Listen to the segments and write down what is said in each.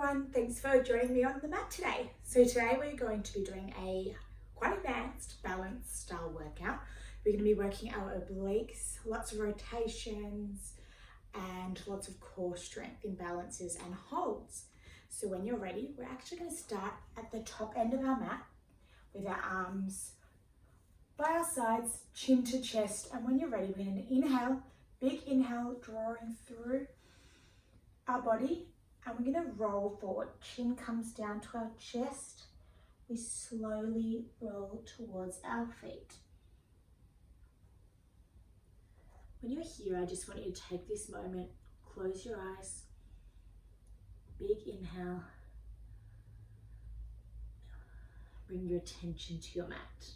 everyone, thanks for joining me on the mat today. So today we're going to be doing a quite advanced balance style workout. We're going to be working our obliques, lots of rotations and lots of core strength in balances and holds. So when you're ready, we're actually going to start at the top end of our mat with our arms by our sides, chin to chest. And when you're ready, we're going to inhale, big inhale, drawing through our body. And we're going to roll forward. Chin comes down to our chest. We slowly roll towards our feet. When you're here, I just want you to take this moment, close your eyes, big inhale, bring your attention to your mat.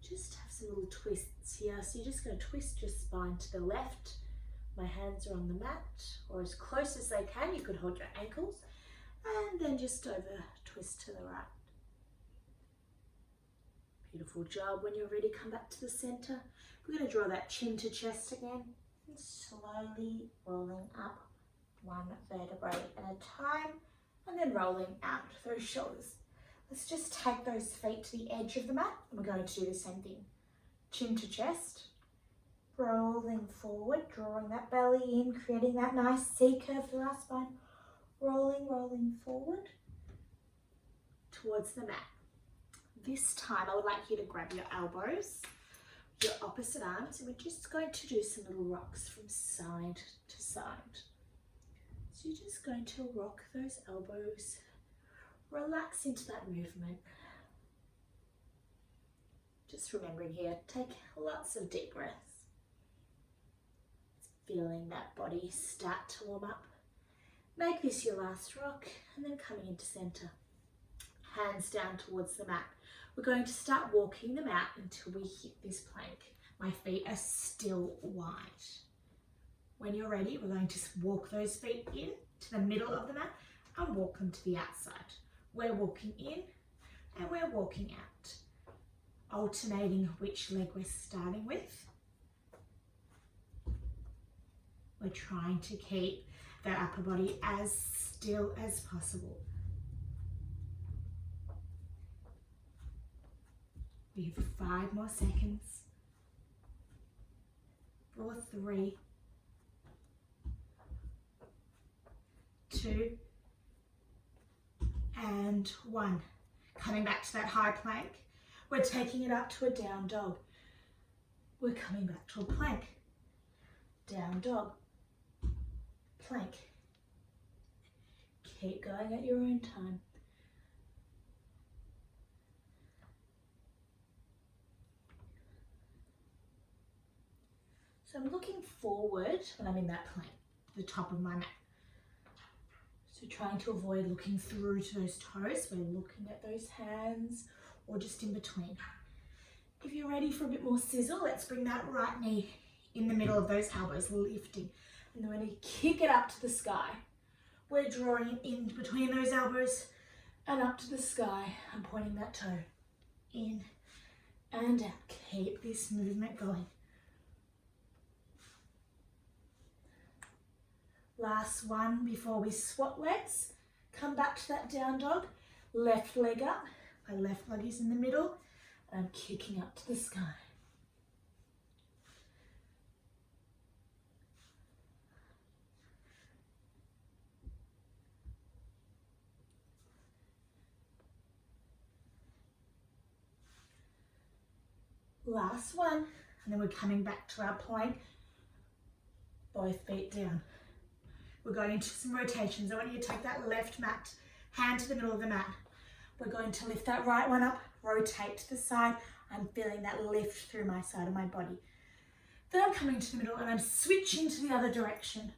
Just have some little twists here. So you're just going to twist your spine to the left. My hands are on the mat, or as close as they can. You could hold your ankles and then just over twist to the right. Beautiful job. When you're ready, come back to the center. We're going to draw that chin to chest again and slowly rolling up one vertebrae at a time and then rolling out those shoulders. Let's just take those feet to the edge of the mat and we're going to do the same thing. Chin to chest. Rolling forward, drawing that belly in, creating that nice C curve through our spine. Rolling forward towards the mat. This time I would like you to grab your elbows, your opposite arms, and we're just going to do some little rocks from side to side. So you're just going to rock those elbows, relax into that movement. Just remembering here, take lots of deep breaths. Feeling that body start to warm up. Make this your last rock and then coming into center. Hands down towards the mat. We're going to start walking them out until we hit this plank. My feet are still wide. When you're ready, we're going to walk those feet in to the middle of the mat and walk them to the outside. We're walking in and we're walking out. Alternating which leg we're starting with. We're trying to keep that upper body as still as possible. We have 5 more seconds. 4, 3, 2, and 1. Coming back to that high plank. We're taking it up to a down dog. We're coming back to a plank. Down dog. Plank. Keep going at your own time. So I'm looking forward when I'm in that plank, the top of my mat. So trying to avoid looking through to those toes. We're looking at those hands or just in between. If you're ready for a bit more sizzle, let's bring that right knee in the middle of those elbows, lifting. And then we're going to kick it up to the sky. We're drawing it in between those elbows and up to the sky. I'm pointing that toe in and out. Keep this movement going. Last one before we swap legs. Come back to that down dog. Left leg up. My left leg is in the middle. And I'm kicking up to the sky. Last one, and then we're coming back to our plank, both feet down. We're going into some rotations. I want you to take that left mat, hand to the middle of the mat. We're going to lift that right one up, rotate to the side. I'm feeling that lift through my side of my body. Then I'm coming to the middle and I'm switching to the other direction.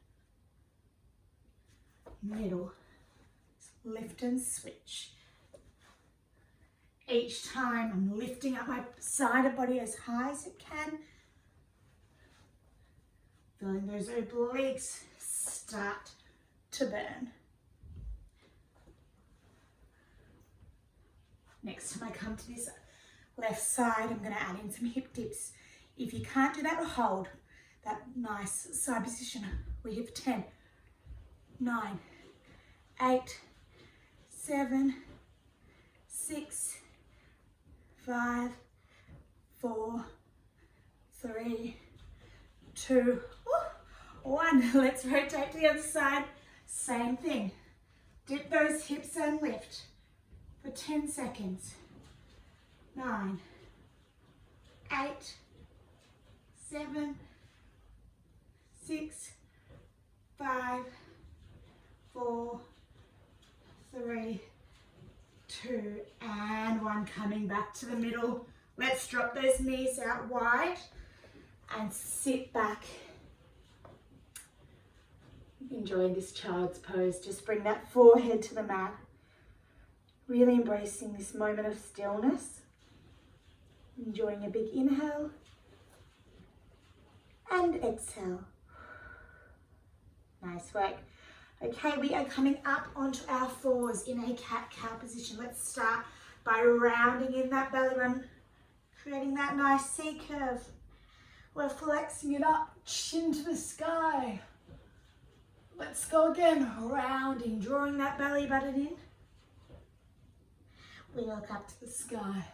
Middle, lift and switch. Each time I'm lifting up my side of body as high as it can. Feeling those obliques start to burn. Next time I come to this left side, I'm going to add in some hip dips. If you can't do that, hold that nice side position. We have 10, 9, 8, 7, 6, 5, 4, 3, 2, 1. Let's rotate to the other side. Same thing. Dip those hips and lift for 10 seconds. 9, 8, 7, 6, 5, 4, 3, 2, and 1. Coming back to the middle. Let's drop those knees out wide and sit back. Enjoying this child's pose. Just bring that forehead to the mat. Really embracing this moment of stillness. Enjoying a big inhale and exhale. Nice work. Okay, we are coming up onto our fours in a cat-cow position. Let's start by rounding in that belly run, creating that nice C curve. We're flexing it up, chin to the sky. Let's go again, rounding, drawing that belly button in. We look up to the sky.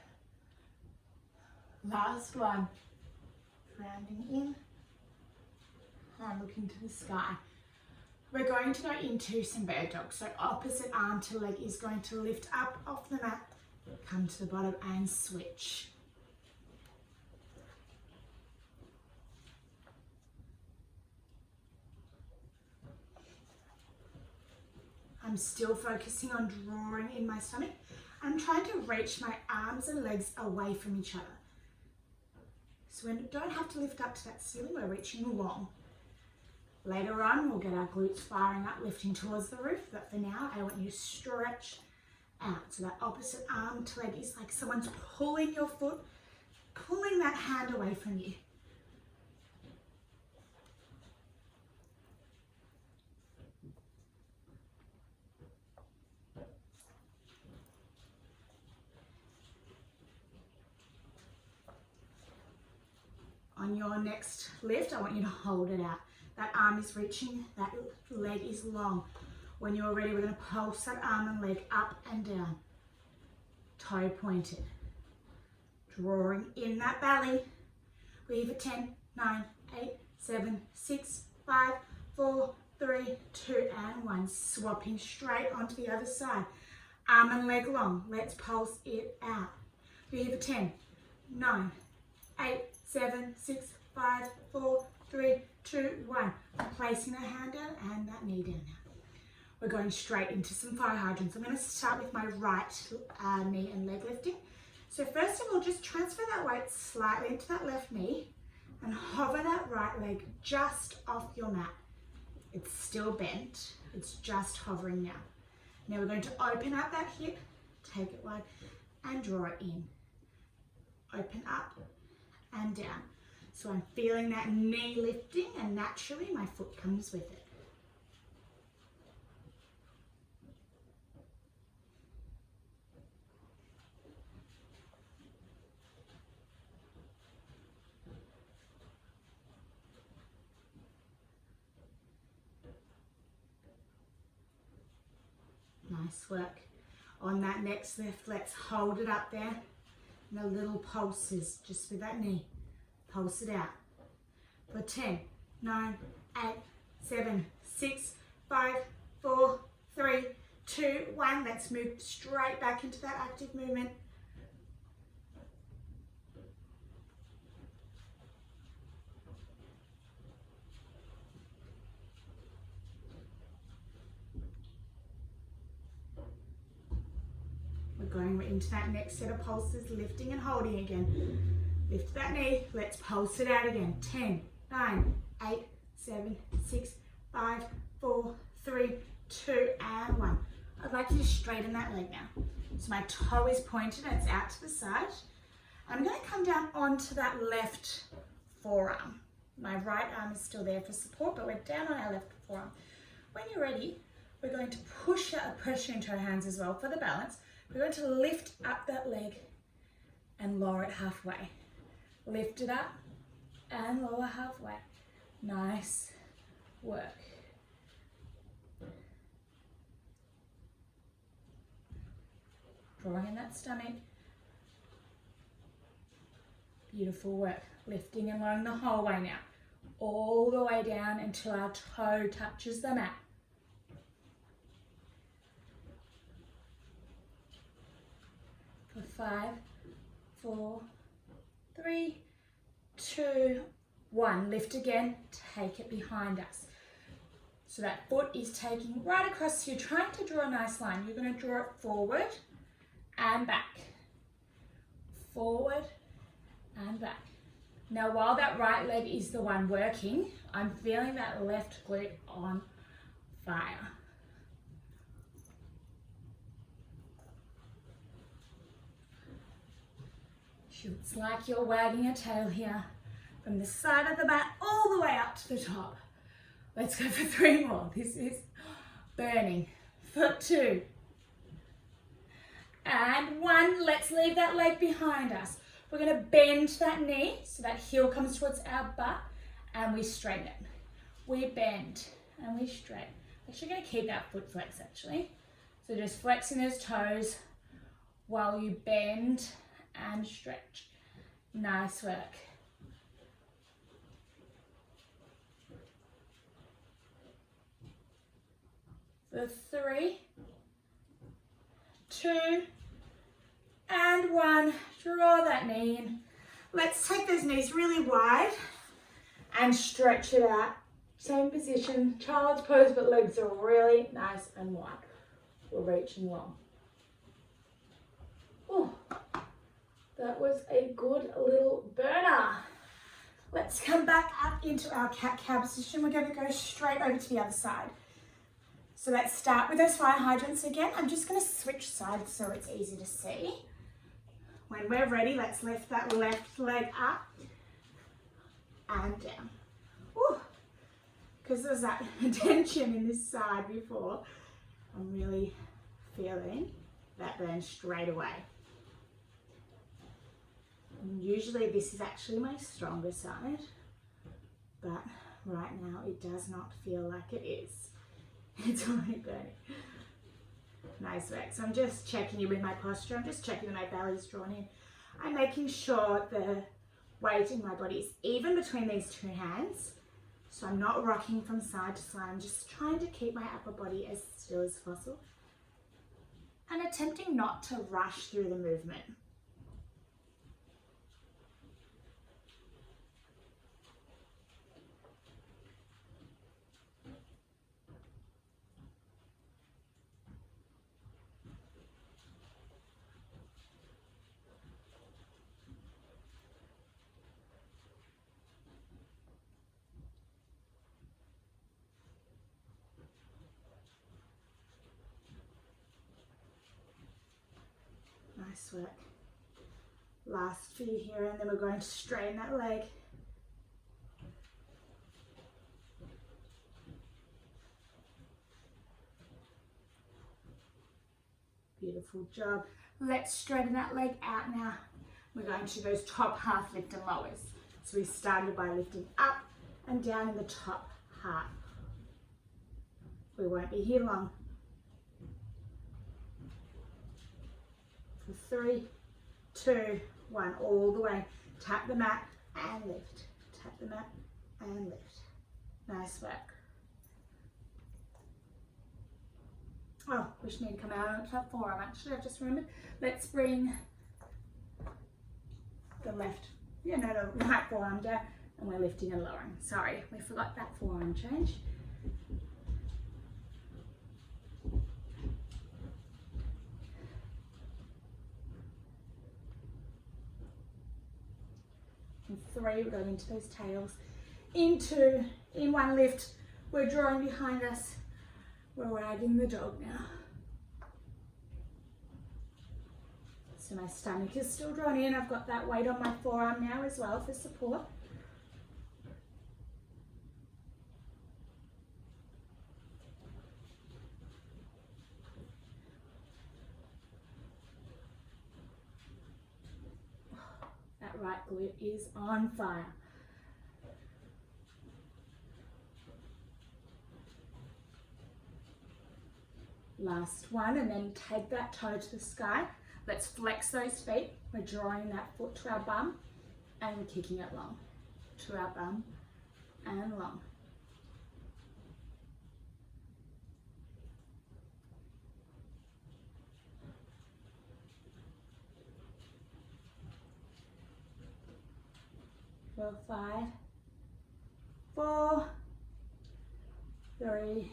Last one. Rounding in and looking to the sky. We're going to go into some bird dog. So opposite arm to leg is going to lift up off the mat, come to the bottom and switch. I'm still focusing on drawing in my stomach. I'm trying to reach my arms and legs away from each other. So we don't have to lift up to that ceiling, we're reaching long. Later on, we'll get our glutes firing up, lifting towards the roof, but for now, I want you to stretch out. So that opposite arm to leg is like someone's pulling your foot, pulling that hand away from you. On your next lift, I want you to hold it out. That arm is reaching, that leg is long. When you're ready, we're going to pulse that arm and leg up and down. Toe pointed. Drawing in that belly. Breathe at 10, 9, 8, 7, 6, 5, 4, 3, 2, and 1. Swapping straight onto the other side. Arm and leg long. Let's pulse it out. Breathe at 10, 9, 8, 7, 6, 5, 4, 3, 2, 1. Placing that hand down and that knee down now. We're going straight into some fire hydrants. I'm going to start with my right knee and leg lifting. So first of all, just transfer that weight slightly into that left knee and hover that right leg just off your mat. It's still bent. It's just hovering now. Now we're going to open up that hip, take it wide and draw it in. Open up and down. So I'm feeling that knee lifting and naturally my foot comes with it. Nice work. On that next lift, let's hold it up there. And the little pulses just with that knee. Pulse it out. For 10, 9, 8, 7, 6, 5, 4, 3, 2, 1. Let's move straight back into that active movement. We're going into that next set of pulses, lifting and holding again. Lift that knee, let's pulse it out again. 10, 9, 8, 7, 6, 5, 4, 3, 2, and 1. I'd like you to straighten that leg now. So my toe is pointed and it's out to the side. I'm going to come down onto that left forearm. My right arm is still there for support, but we're down on our left forearm. When you're ready, we're going to push a pressure into our hands as well for the balance. We're going to lift up that leg and lower it halfway. Lift it up and lower halfway. Nice work. drawing in that stomach. Beautiful work. Lifting and lowering the whole way now. All the way down until our toe touches the mat. For 5, 4, 3, 2, 1. Lift again, take it behind us. So that foot is taking right across. You're trying to draw a nice line. You're going to draw it forward and back. Forward and back. Now while that right leg is the one working, I'm feeling that left glute on fire. It's like you're wagging a tail here from the side of the mat all the way up to the top. Let's go for 3 more. This is burning. For 2. And 1. Let's leave that leg behind us. We're going to bend that knee so that heel comes towards our butt and we straighten it. We bend and we straighten. Actually going to keep that foot flex actually. So just flexing those toes while you bend and stretch. Nice work. For 3, 2, and 1. Draw that knee in. Let's take those knees really wide and stretch it out. Same position, child's pose, but legs are really nice and wide. We're reaching long. Oh, that was a good little burner. Let's come back up into our cat-cow position. We're going to go straight over to the other side. So let's start with those fire hydrants again. I'm just going to switch sides so it's easy to see. When we're ready, let's lift that left leg up and down. Because there's that tension in this side before, I'm really feeling that burn straight away. And usually this is actually my stronger side, but right now it does not feel like it is. It's already burning. Nice work. So I'm just checking in with my posture. I'm just checking that my belly's drawn in. I'm making sure the weight in my body is even between these 2 hands. So I'm not rocking from side to side. I'm just trying to keep my upper body as still as possible and attempting not to rush through the movement. Nice work. Last few here, and then we're going to straighten that leg. Beautiful job. Let's straighten that leg out now. We're going to those top half lift and lowers. So we started by lifting up and down in the top half. We won't be here long. For 3, 2, 1, all the way. Tap the mat and lift. Tap the mat and lift. Nice work. Oh, we should need to come out onto that forearm actually, I've just remembered. Let's bring the right forearm down, and we're lifting and lowering. Sorry, we forgot that forearm change. And 3, we're going into those tails. In 2, in 1 lift, we're drawing behind us. We're wagging the dog now. So my stomach is still drawn in. I've got that weight on my forearm now as well for support. That right glute is on fire. Last one, and then take that toe to the sky. Let's flex those feet. We're drawing that foot to our bum and kicking it long. To our bum and long. For 5, 4, 3,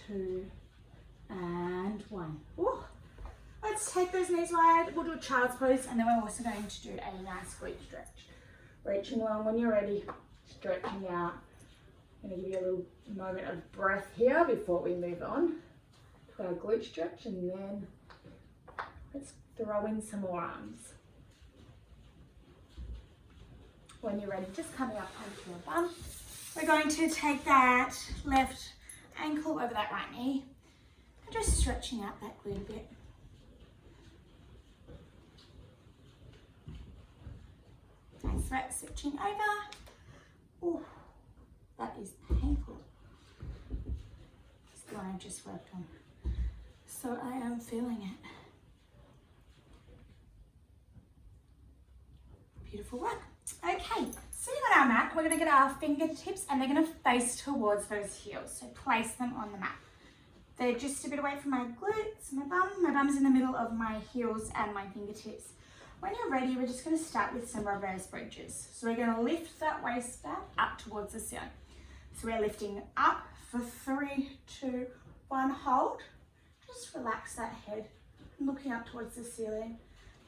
2, and 1. Ooh. Let's take those knees wide. We'll do a child's pose, and then we're also going to do a nice glute stretch. Reaching long when you're ready, stretching out. I'm going to give you a little moment of breath here before we move on to our glute stretch, and then let's throw in some more arms. When you're ready, just coming up onto your bum. We're going to take that left ankle over that right knee and just stretching out that glute a bit. Nice work, switching over. Ooh, that is painful. It's the one I just worked on. So I am feeling it. Beautiful work. Okay, sitting on our mat, we're going to get our fingertips and they're going to face towards those heels. So place them on the mat. They're just a bit away from my glutes, my bum. My bum's in the middle of my heels and my fingertips. When you're ready, we're just going to start with some reverse bridges. So we're going to lift that waistband up towards the ceiling. So we're lifting up for 3, 2, 1, hold. Just relax that head, looking up towards the ceiling.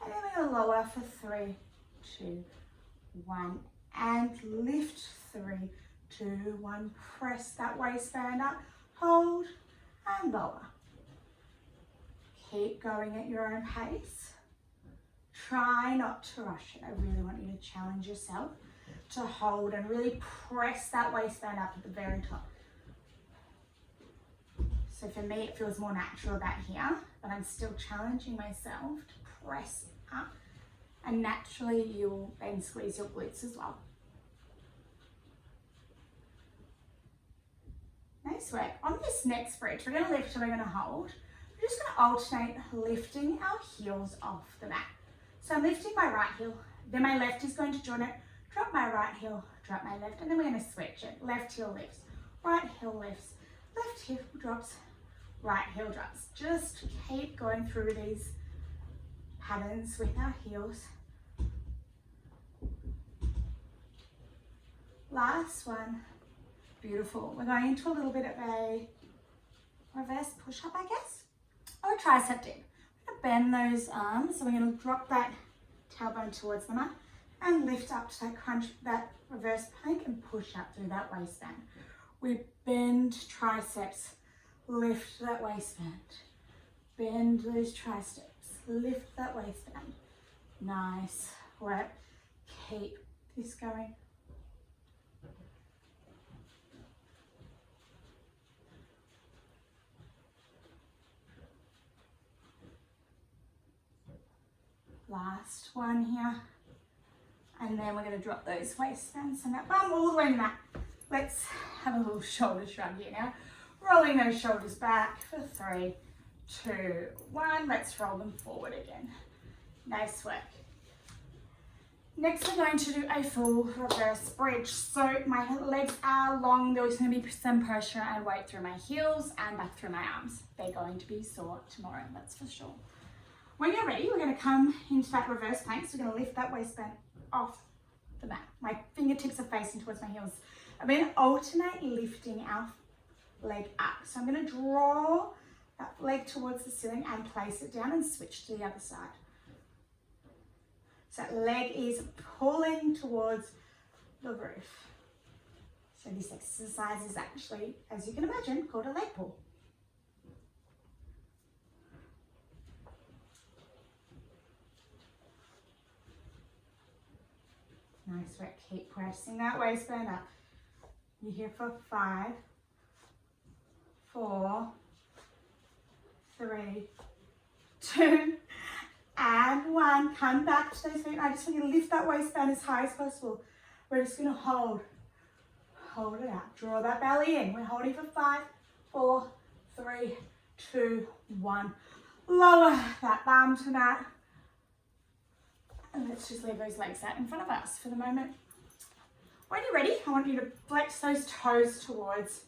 And then we're going to lower for 3, 2, 1, and lift 3, 2, 1. Press that waistband up, hold, and lower. Keep going at your own pace. Try not to rush it. I really want you to challenge yourself to hold and really press that waistband up at the very top. So for me, it feels more natural about here, but I'm still challenging myself to press up. And naturally, you'll then squeeze your glutes as well. Nice work. On this next bridge, we're going to lift and we're going to hold. We're just going to alternate lifting our heels off the mat. So I'm lifting my right heel, then my left is going to join it, drop my right heel, drop my left, and then we're going to switch it. Left heel lifts, right heel lifts, left heel drops, right heel drops. Just keep going through these patterns with our heels. Last one. Beautiful. We're going into a little bit of a reverse push-up, I guess, or a tricep dip. We're going to bend those arms, so we're going to drop that tailbone towards the mat and lift up to that crunch, that reverse plank, and push up through that waistband. We bend triceps, lift that waistband. Bend those triceps, lift that waistband. Nice work. Keep this going. Last one here. And then we're going to drop those waistbands and that bum all the way in the mat. Let's have a little shoulder shrug here now. Rolling those shoulders back for 3, 2, 1. Let's roll them forward again. Nice work. Next, we're going to do a full reverse bridge. So my legs are long. There's going to be some pressure and weight through my heels and back through my arms. They're going to be sore tomorrow, that's for sure. When you're ready, we're going to come into that reverse plank. So we're going to lift that waistband off the mat. My fingertips are facing towards my heels. I'm going to alternate lifting our leg up. So I'm going to draw that leg towards the ceiling and place it down and switch to the other side. So that leg is pulling towards the roof. So this exercise is actually, as you can imagine, called a leg pull. Nice work. Keep pressing that waistband up. You're here for 5, 4, 3, 2, and 1. Come back to those feet. I just want you to lift that waistband as high as possible. We're just going to hold it out. Draw that belly in. We're holding for 5, 4, 3, 2, 1. lower that bum to mat. And let's just leave those legs out in front of us for the moment. When you're ready, I want you to flex those toes towards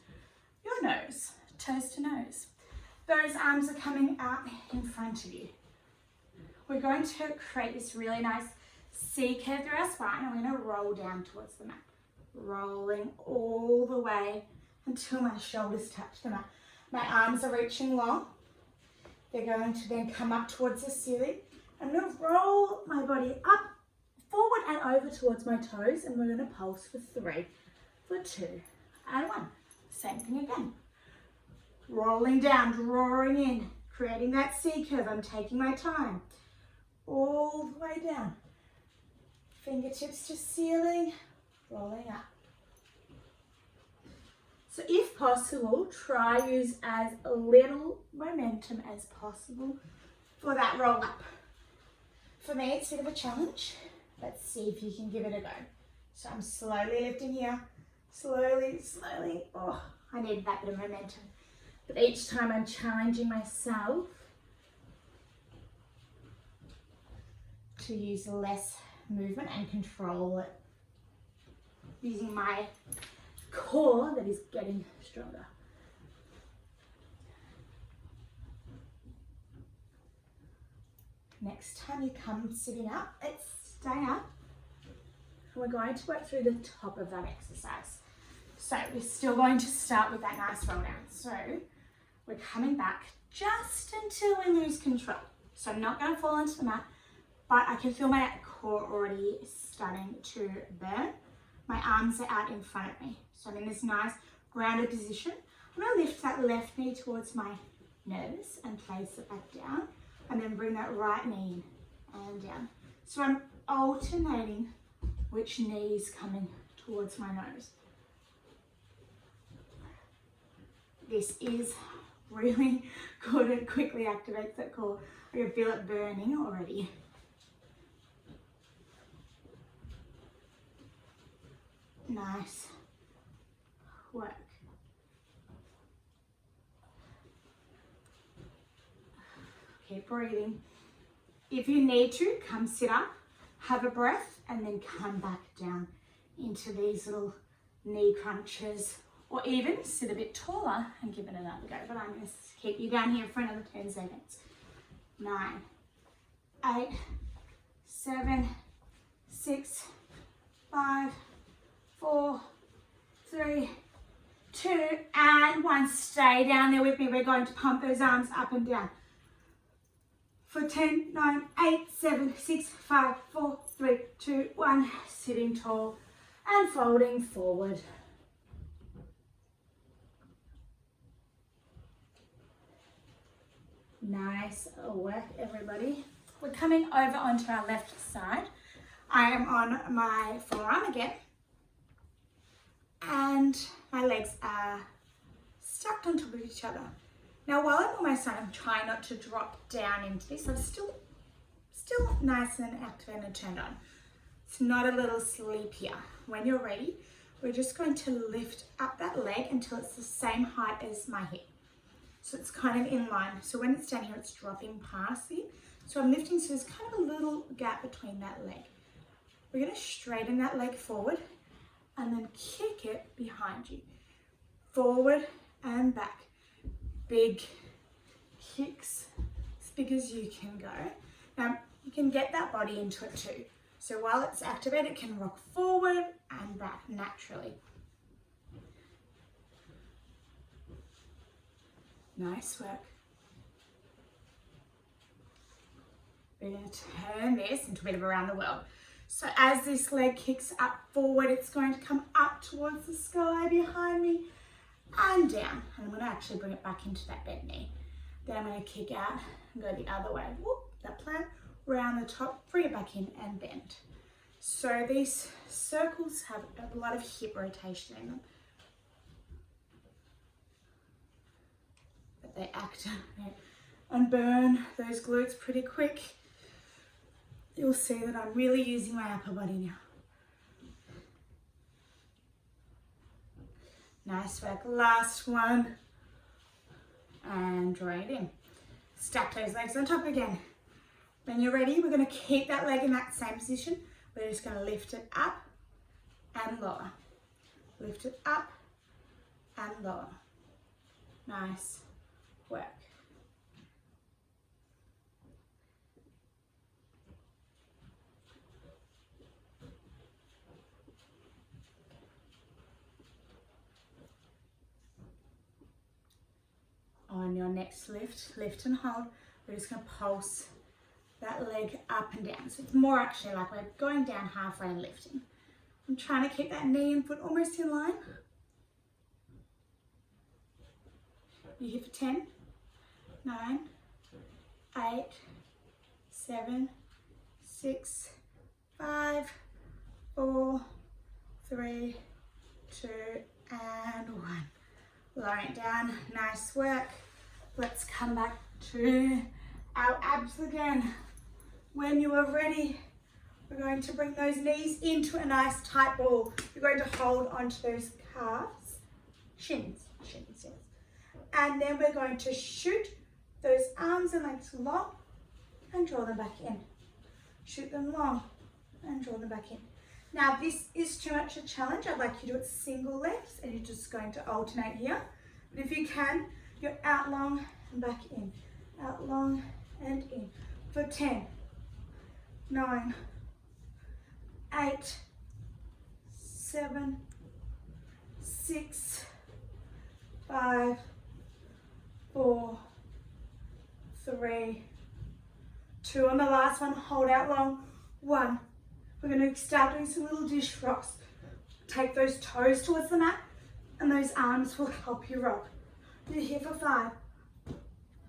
your nose, toes to nose. Those arms are coming out in front of you. We're going to create this really nice C curve through our spine, and we're going to roll down towards the mat. Rolling all the way until my shoulders touch the mat. My arms are reaching long. They're going to then come up towards the ceiling. I'm going to roll my body up, forward and over towards my toes, and we're going to pulse for 3, for 2, and 1. Same thing again. Rolling down, drawing in, creating that C curve. I'm taking my time. All the way down. Fingertips to ceiling, rolling up. So if possible, try use as little momentum as possible for that roll up. For me, it's a bit of a challenge. Let's see if you can give it a go. So I'm slowly lifting here, slowly. Oh, I needed that bit of momentum. But each time I'm challenging myself to use less movement and control it, using my core that is getting stronger. Next time you come sitting up, let's stay up. We're going to work through the top of that exercise. So we're still going to start with that nice roll down. So we're coming back just until we lose control. So I'm not going to fall into the mat, but I can feel my core already starting to burn. My arms are out in front of me. So I'm in this nice grounded position. I'm going to lift that left knee towards my nose and place it back down, and then bring that right knee in and down. So I'm alternating which knee is coming towards my nose. This is really good. It quickly activates that core. I can feel it burning already. Nice work. Keep breathing. If you need to, come sit up, have a breath, and then come back down into these little knee crunches, or even sit a bit taller and give it another go. But I'm going to keep you down here for another 10 seconds. 9, 8, 7, 6, 5, 4, 3, 2, and 1. Stay down there with me. We're going to pump those arms up and down. For 10, 9, 8, 7, 6, 5, 4, 3, 2, 1. Sitting tall and folding forward. Nice work, everybody. We're coming over onto our left side. I am on my forearm again, and my legs are stacked on top of each other. Now, while I'm on my side, I'm trying not to drop down into this. I'm still nice and active and turned on. It's not a little sleepier. When you're ready, we're just going to lift up that leg until it's the same height as my hip. So it's kind of in line. So when it's down here, it's dropping past you. So I'm lifting, so there's kind of a little gap between that leg. We're going to straighten that leg forward and then kick it behind you. Forward and back. Big kicks as big as you can go. Now you can get that body into it too. So while it's activated, it can rock forward and back naturally. Nice work. We're going to turn this into a bit of around the world. So as this leg kicks up forward, it's going to come up towards the sky behind me and down. And I'm going to actually bring it back into that bent knee. Then I'm going to kick out and go the other way. Whoop, that plant, round the top, bring it back in and bend. So these circles have a lot of hip rotation in them. But they activate and burn those glutes pretty quick. You'll see that I'm really using my upper body now. Nice work. Last one. And draw it in. Stack those legs on top again. When you're ready, we're going to keep that leg in that same position. We're just going to lift it up and lower. Lift it up and lower. Nice work. On your next lift, lift and hold, we're just going to pulse that leg up and down. So it's more actually like we're going down halfway and lifting. I'm trying to keep that knee and foot almost in line. You here for 10, 9, 8, 7, 6, 5, 4, 3, 2, and 1. Lowering it down, nice work. Let's come back to our abs again. When you are ready, we're going to bring those knees into a nice tight ball. You're going to hold onto those calves, shins, yes. And then we're going to shoot those arms and legs long and draw them back in. Shoot them long and draw them back in. Now, this is too much a challenge. I'd like you to do it single legs and you're just going to alternate here. But if you can, you're out long and back in. Out long and in. For 10, 9, 8, 7, 6, 5, 4, 3, 2. On the last one, hold out long. 1. We're going to start doing some little dish rocks. Take those toes towards the mat and those arms will help you rock. You're here for 5,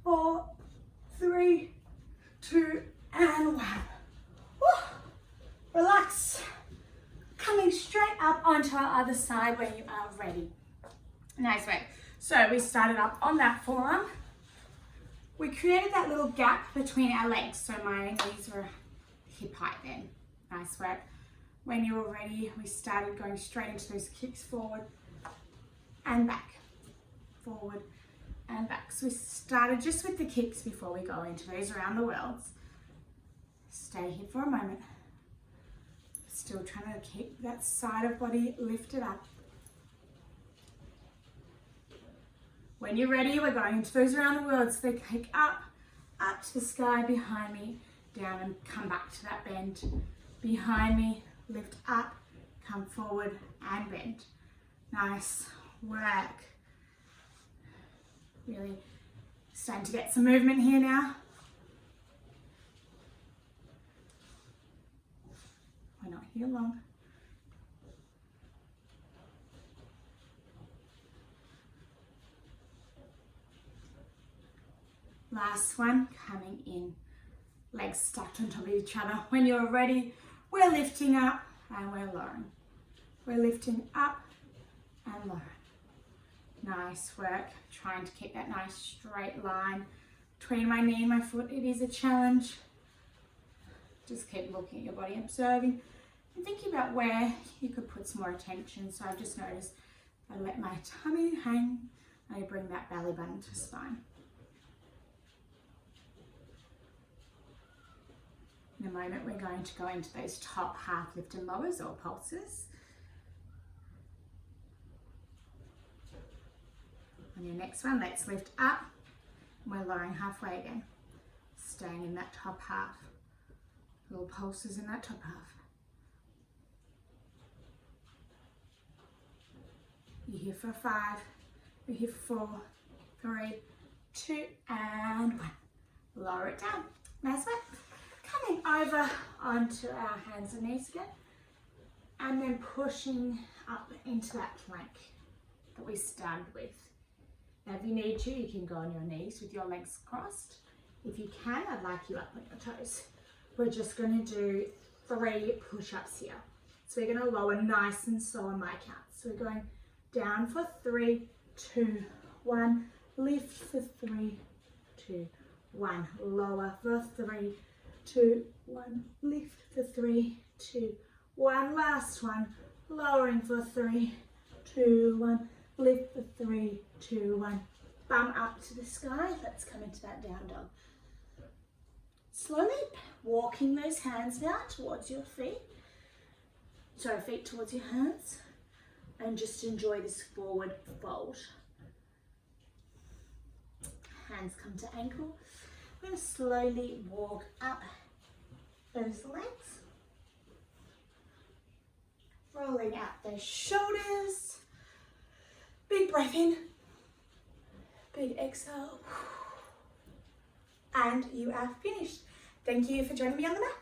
4, 3, 2, and 1. Woo. Relax. Coming straight up onto our other side when you are ready. Nice way. So we started up on that forearm. We created that little gap between our legs. So my knees were hip height then. Nice work. When you were ready, we started going straight into those kicks forward and back. Forward and back. So we started just with the kicks before we go into those around the worlds. Stay here for a moment. Still trying to keep that side of body lifted up. When you're ready, we're going into those around the world. So they kick up to the sky behind me, down and come back to that bend. Behind me, lift up, come forward and bend. Nice work. Really starting to get some movement here now. We're not here long. Last one, coming in. Legs stacked on top of each other. When you're ready, we're lifting up and we're lowering. We're lifting up and lowering. Nice work. Trying to keep that nice straight line between my knee and my foot. It is a challenge. Just keep looking at your body, observing and thinking about where you could put some more attention. So I've just noticed I let my tummy hang and I bring that belly button to spine. In a moment, we're going to go into those top half lift and lowers or pulses. On your next one, let's lift up. We're lowering halfway again. Staying in that top half. Little pulses in that top half. You're here for 5. You're here for 4, 3, 2, and 1. Lower it down. Nice one. Coming over onto our hands and knees again, and then pushing up into that plank that we started with. Now if you need to, you can go on your knees with your legs crossed. If you can, I'd like you up on your toes. We're just going to do 3 push-ups here. So we're going to lower nice and slow on my count. So we're going down for 3, 2, 1, lift for 3, 2, 1, lower for 3, 2, 1, lift for 3, 2, 1, last one, lowering for 3, 2, 1, lift for 3, 2, 1, bum up to the sky. Let's come into that down dog. Slowly walking those hands now towards your feet. Sorry, feet towards your hands. And just enjoy this forward fold. Hands come to ankle. We're going to slowly walk up those legs. Rolling out those shoulders. Big breath in. Big exhale. And you are finished. Thank you for joining me on the mat.